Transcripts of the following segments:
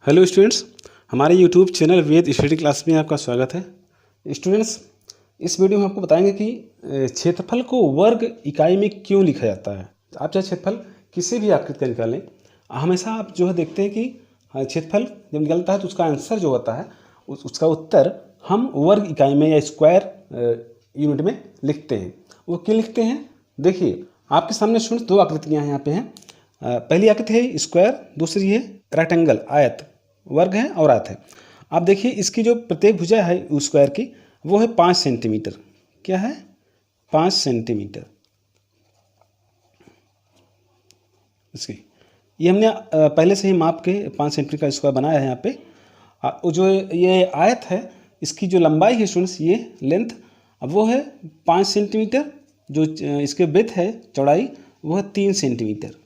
Hello students, हमारे YouTube channel वेद study class में आपका स्वागत है। स्टूडेंट्स, इस वीडियो में आपको बताएंगे कि क्षेत्रफल को वर्ग इकाई में क्यों लिखा जाता है। आप चाहे क्षेत्रफल किसी भी आकृति का निकालें, हमेशा आप जो है देखते हैं कि क्षेत्रफल जब निकलता है तो उसका आंसर जो होता है उसका उत्तर हम वर्ग इकाई में या स्क्वायर यूनिट में लिखते हैं। वो क्यों लिखते हैं, देखिए आपके सामने स्टूडेंट्स दो आकृतियाँ यहाँ पे हैं। पहली आकृति है स्क्वायर, दूसरी है रेक्टेंगल, आयत। वर्ग है और आयत है। आप देखिए इसकी जो प्रत्येक भुजा है उस स्क्वायर की वो है 5 सेंटीमीटर। क्या है? 5 सेंटीमीटर। इसकी ये हमने पहले से ही माप के 5 सेंटीमीटर का स्क्वायर बनाया है यहाँ पे। जो ये आयत है इसकी जो लंबाई है स्टूडेंट्स, ये लेंथ, अब वो है 5 सेंटीमीटर। जो इसके ब्रेथ है, चौड़ाई, वो है 3 सेंटीमीटर।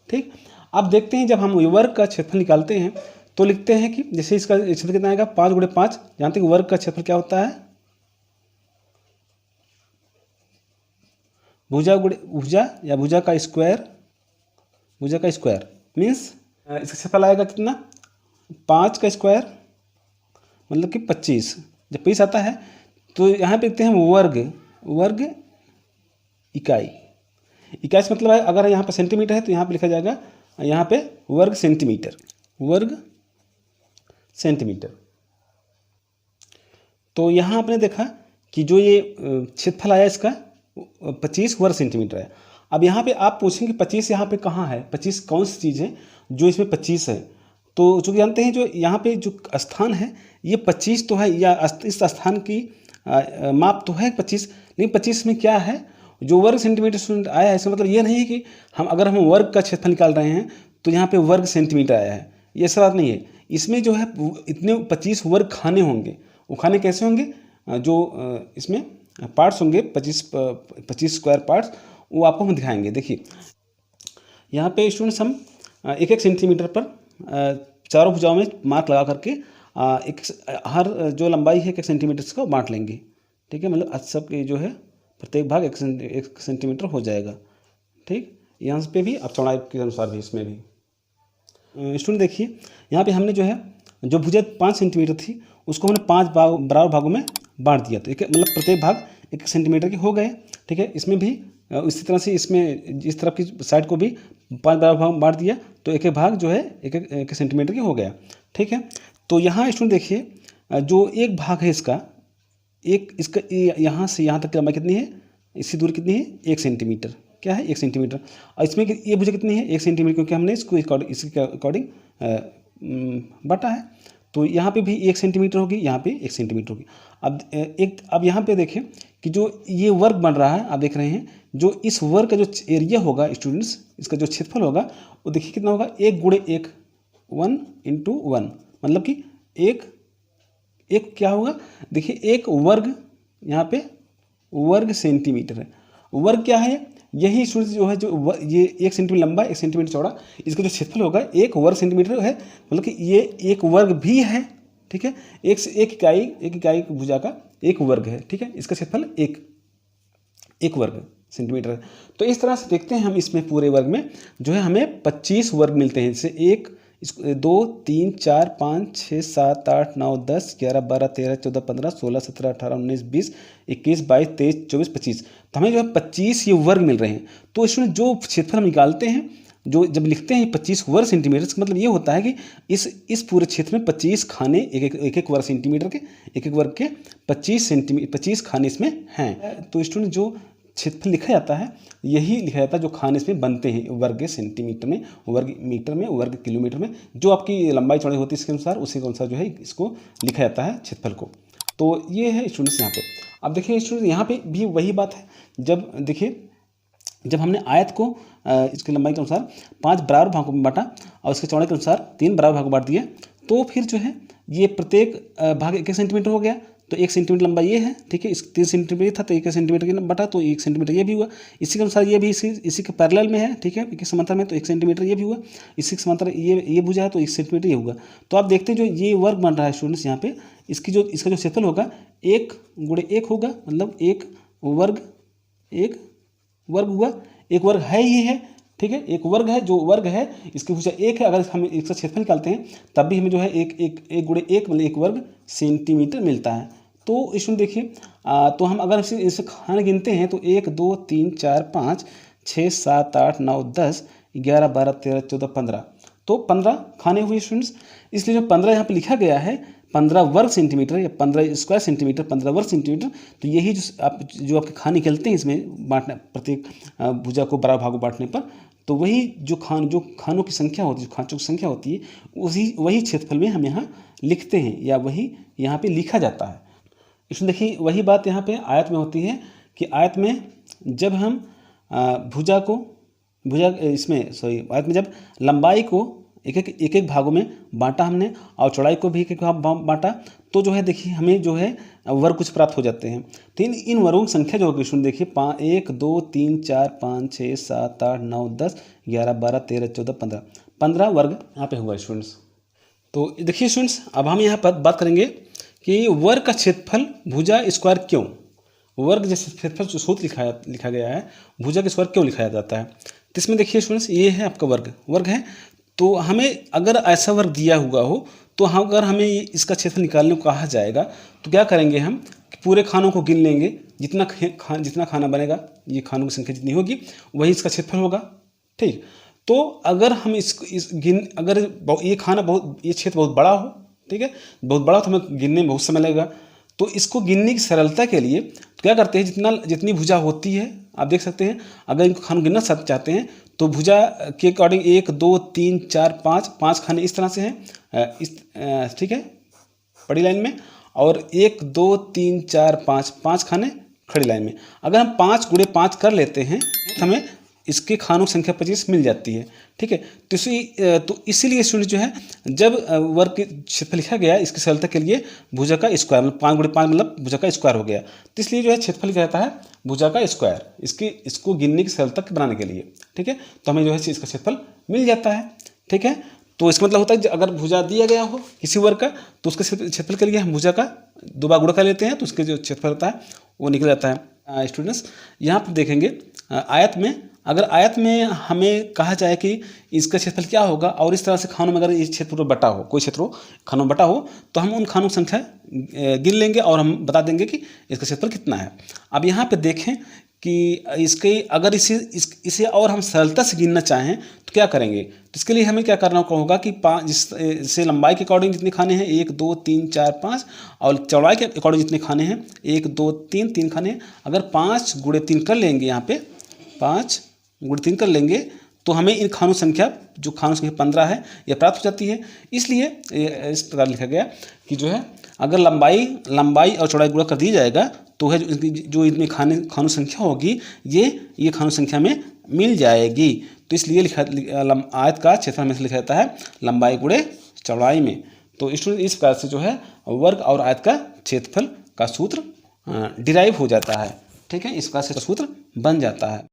ठीक। अब देखते हैं जब हम वर्ग का क्षेत्रफल निकालते हैं तो लिखते हैं कि जैसे इसका क्षेत्रफल कितना आएगा 5 × 5। जानते हैं वर्ग का क्षेत्रफल क्या होता है? भुजा गुणे भुजा या भुजा का स्क्वायर। भुजा का स्क्वायर मीन्स इसका क्षेत्रफल आएगा कितना? 5 का स्क्वायर मतलब कि 25। जब 25 आता है तो यहाँ पे लिखते हैं वर्ग। वर्ग इकाई। इकाई से मतलब है अगर यहाँ पे सेंटीमीटर है तो यहाँ पे लिखा जाएगा यहाँ पे वर्ग सेंटीमीटर। वर्ग सेंटीमीटर। तो यहाँ आपने देखा कि जो ये क्षेत्रफल आया इसका 25 वर्ग सेंटीमीटर है। अब यहाँ पे आप पूछेंगे 25 यहाँ पे कहाँ है, 25 कौन सी चीज़ है जो इसमें 25 है। तो जो जानते हैं जो यहाँ पे जो स्थान है ये 25 तो है, या इस स्थान की माप तो है 25, लेकिन 25 में क्या है जो वर्ग सेंटीमीटर स्टूडेंट आया है। इसका मतलब ये नहीं है कि अगर हम वर्ग का क्षेत्रफल निकाल रहे हैं तो यहाँ पे वर्ग सेंटीमीटर आया है, ये ऐसा बात नहीं है। इसमें जो है इतने 25 वर्ग खाने होंगे। वो खाने कैसे होंगे? जो इसमें पार्ट्स होंगे 25 स्क्वायर पार्ट्स, वो आपको हम दिखाएंगे। देखिए यहाँ पे स्टूडेंट्स हम 1-1 सेंटीमीटर पर चारों भुजाओं में मार्क लगा करके हर जो लंबाई है 1 सेंटीमीटर को बांट लेंगे। ठीक है, मतलब सब जो है प्रत्येक भाग 1 सेंटीमीटर हो जाएगा। ठीक, यहाँ पे भी अब चौड़ाई के अनुसार भी इसमें भी स्टूडेंट देखिए यहाँ पे हमने जो है जो भुजा 5 सेंटीमीटर थी उसको हमने 5 बराबर भागों में बांट दिया। तो मतलब प्रत्येक भाग 1 सेंटीमीटर के हो गए। ठीक है, इसमें भी इसी तरह से इसमें इस तरफ की साइड को भी 5 बराबर भाग में बांट दिया तो एक भाग जो है 1 सेंटीमीटर के हो गया। ठीक है, तो यहाँ स्टूडेंट देखिए जो एक भाग है इसका इसका यहाँ से यहाँ तक की लंबाई कितनी है, इसकी दूरी कितनी है? 1 सेंटीमीटर। क्या है? 1 सेंटीमीटर। और इसमें ये भुजा कितनी है? 1 सेंटीमीटर, क्योंकि हमने इसको इसके अकॉर्डिंग बांटा है। तो यहाँ पे भी 1 सेंटीमीटर होगी, यहाँ पे 1 सेंटीमीटर होगी। अब यहाँ पे देखें कि जो ये वर्ग बन रहा है, आप देख रहे हैं जो इस वर्ग का जो एरिया होगा स्टूडेंट्स, इसका जो क्षेत्रफल होगा वो देखिए कितना होगा? 1 × 1, 1 × 1, मतलब कि एक क्या होगा? देखिए एक वर्ग, यहाँ पे वर्ग सेंटीमीटर है। वर्ग क्या है? यही स्टूडेंट जो है जो ये 1 सेंटीमीटर लंबा 1 सेंटीमीटर चौड़ा, इसका जो क्षेत्रफल होगा 1 वर्ग सेंटीमीटर है, मतलब कि ये एक वर्ग भी है। ठीक है, एक इकाई भुजा का 1 वर्ग है। ठीक है, इसका क्षेत्रफल 1 वर्ग सेंटीमीटर है। तो इस तरह से देखते हैं हम इसमें पूरे वर्ग में जो है हमें 25 वर्ग मिलते हैं। जैसे 1 2 3 4 5 6 7 8 9 10 11 12 13 14 15 16 17 18 19 20 21 22 23 24 25। तो हमें जो है 25 ये वर्ग मिल रहे हैं। तो इसमें जो क्षेत्रफल हम निकालते हैं, जो जब लिखते हैं 25 वर्ग सेंटीमीटर, इसका मतलब ये होता है कि इस पूरे क्षेत्र में 25 खाने एक वर्ग सेंटीमीटर के, एक वर्ग के 25 खाने इसमें हैं। तो स्टूडेंट जो क्षेत्रफल लिखा जाता है यही लिखा जाता है जो खाने इसमें बनते हैं वर्ग सेंटीमीटर में, वर्ग मीटर में, वर्ग किलोमीटर में। जो आपकी लंबाई चौड़ाई होती है इसके अनुसार, उसी के अनुसार जो है इसको लिखा जाता है क्षेत्रफल को। तो ये है स्टूडेंट्स यहाँ पे। अब देखिए स्टूडेंट्स यहाँ पे भी वही बात है। जब देखिए जब हमने आयत को इसकी लंबाई के अनुसार 5 बराबर भागों में बांटा और इसके चौड़ाई के अनुसार 3 बराबर भागों में बांट दिया, तो फिर जो है ये प्रत्येक भाग 1 सेंटीमीटर हो गया। तो 1 सेंटीमीटर लंबा ये है। ठीक है, इस 3 सेंटीमीटर था तो 1 सेंटीमीटर की बटा तो 1 सेंटीमीटर ये भी हुआ। इसी के अनुसार ये भी इसी के पैरेलल में है। ठीक है, एक समांतर में तो 1 सेंटीमीटर ये भी हुआ। इसी के समांतर ये भुजा है तो 1 सेंटीमीटर ये हुआ। तो आप देखते हैं जो ये वर्ग बन रहा है स्टूडेंट्स यहाँ पे, इसका जो क्षेत्रफल होगा 1 × 1 होगा, मतलब 1 वर्ग हुआ। 1 वर्ग है ही है। ठीक है, एक वर्ग है, जो वर्ग है इसकी भुजा 1 है, अगर हम इसका क्षेत्रफल निकालते हैं तब भी हमें जो है एक गुणे 1 मतलब 1 वर्ग सेंटीमीटर मिलता है। तो इसमें देखिए तो हम अगर इसे खाने गिनते हैं तो 1 2 3 4 5 6 7 8 9 10 11 12 13 14 15, तो 15 खाने हुए स्टूडेंट्स। इसलिए जो 15 यहाँ पे लिखा गया है 15 वर्ग सेंटीमीटर या 15 स्क्वायर सेंटीमीटर, 15 वर्ग सेंटीमीटर, तो यही जो आपके खाने निकलते हैं इसमें बांटना, प्रत्येक भुजा को बराबर भागों बांटने पर, तो वही जो खानों की संख्या होती है, जो खांचों की संख्या होती है, वही क्षेत्रफल में हम यहाँ लिखते हैं या वही यहाँ पे लिखा जाता है। इसमें देखिए वही बात यहाँ पे आयत में होती है कि आयत में जब हम आयत में जब लंबाई को एक एक भागों में बांटा हमने और चौड़ाई को भी एक एक भाग बांटा, तो जो है देखिए हमें जो है वर्ग कुछ प्राप्त हो जाते हैं। तो इन वर्गों की संख्या जो होगी सुन देखिए 1 2 3 4 5 6 7 8 9 10 11 12 13 14 15, 15 वर्ग यहाँ पे हुआ स्टूडेंट्स। तो देखिए स्टूडेंट्स अब हम यहाँ पर बात करेंगे कि वर्ग का क्षेत्रफल भुजा स्क्वायर क्यों, वर्ग जैसे क्षेत्रफल जो सूत्र लिखा गया है भुजा के स्क्वायर क्यों लिखाया जाता है। तो इसमें देखिए स्टूडेंट्स ये है आपका वर्ग है, तो हमें अगर ऐसा वर्ग दिया हुआ हो तो अगर हमें इसका क्षेत्रफल निकालने को कहा जाएगा तो क्या करेंगे हम कि पूरे खानों को गिन लेंगे, जितना खाना बनेगा, ये खानों की संख्या जितनी होगी वही इसका क्षेत्रफल होगा। ठीक, तो अगर हम अगर ये क्षेत्र बहुत बड़ा हो, ठीक है, बहुत बड़ा तो हमें गिनने में बहुत समय लगेगा, तो इसको गिनने की सरलता के लिए तो क्या करते हैं, जितनी भुजा होती है आप देख सकते हैं, अगर इनको खानों गिनना चाहते हैं तो भुजा के अकॉर्डिंग 1 2 3 4 5 खाने इस तरह से हैं, ठीक है, बड़ी लाइन में, और 1 2 3 4 5 खाने खड़ी लाइन में। अगर हम 5 गुणे 5 कर लेते हैं तो हमें इसके खानों की संख्या 25 मिल जाती है। ठीक है, तो इसीलिए स्टूडेंट जो है जब वर्ग के क्षेत्रफल लिखा गया इसकी सरलता के लिए भुजा का स्क्वायर, मतलब 5 गुणे 5 मतलब भुजा का स्क्वायर हो गया, तो इसलिए जो है क्षेत्रफल लिखा जाता है भुजा का स्क्वायर, इसको गिनने की सरलता बनाने के लिए। ठीक है, तो हमें जो है इसका क्षेत्रफल मिल जाता है। ठीक है, तो इसका मतलब होता है अगर भुजा दिया गया हो किसी वर्ग का तो उसके क्षेत्रफल के लिए हम भुजा का 2 बार गुणा कर लेते हैं तो उसके जो क्षेत्रफल होता है वो निकल जाता है। स्टूडेंट्स यहाँ पर देखेंगे अगर आयत में हमें कहा जाए कि इसका क्षेत्रफल क्या होगा और इस तरह से खानों में अगर इस क्षेत्र पर बटा हो, कोई क्षेत्र हो खानों में बटा हो, तो हम उन खानों की संख्या गिन लेंगे और हम बता देंगे कि इसका क्षेत्रफल कितना है। अब यहाँ पे देखें कि अगर इसे और हम सरलता से गिनना चाहें तो क्या करेंगे, तो इसके लिए हमें क्या करना होगा कि जिससे लंबाई के अकॉर्डिंग जितने खाने हैं 1 2 3 4 5 और चौड़ाई के अकॉर्डिंग जितने खाने हैं 1 2 3 खाने हैं, अगर 5 गुणे 3 कर लेंगे, यहाँ पे 5 गुणे 3 कर लेंगे तो हमें इन खानों संख्या 15 है यह प्राप्त हो जाती है। इसलिए इस प्रकार लिखा गया कि जो है अगर लंबाई और चौड़ाई गुणा कर दी जाएगा तो है जो इनमें खानों संख्या होगी ये खानों संख्या में मिल जाएगी। तो इसलिए आयत का क्षेत्रफल हमेशा लिखा जाता है लंबाई गुणे चौड़ाई में। तो स्टूडेंट इस प्रकार से जो है वर्ग और आयत का क्षेत्रफल का सूत्र डिराइव हो जाता है। ठीक है, इस प्रकार से सूत्र बन जाता है।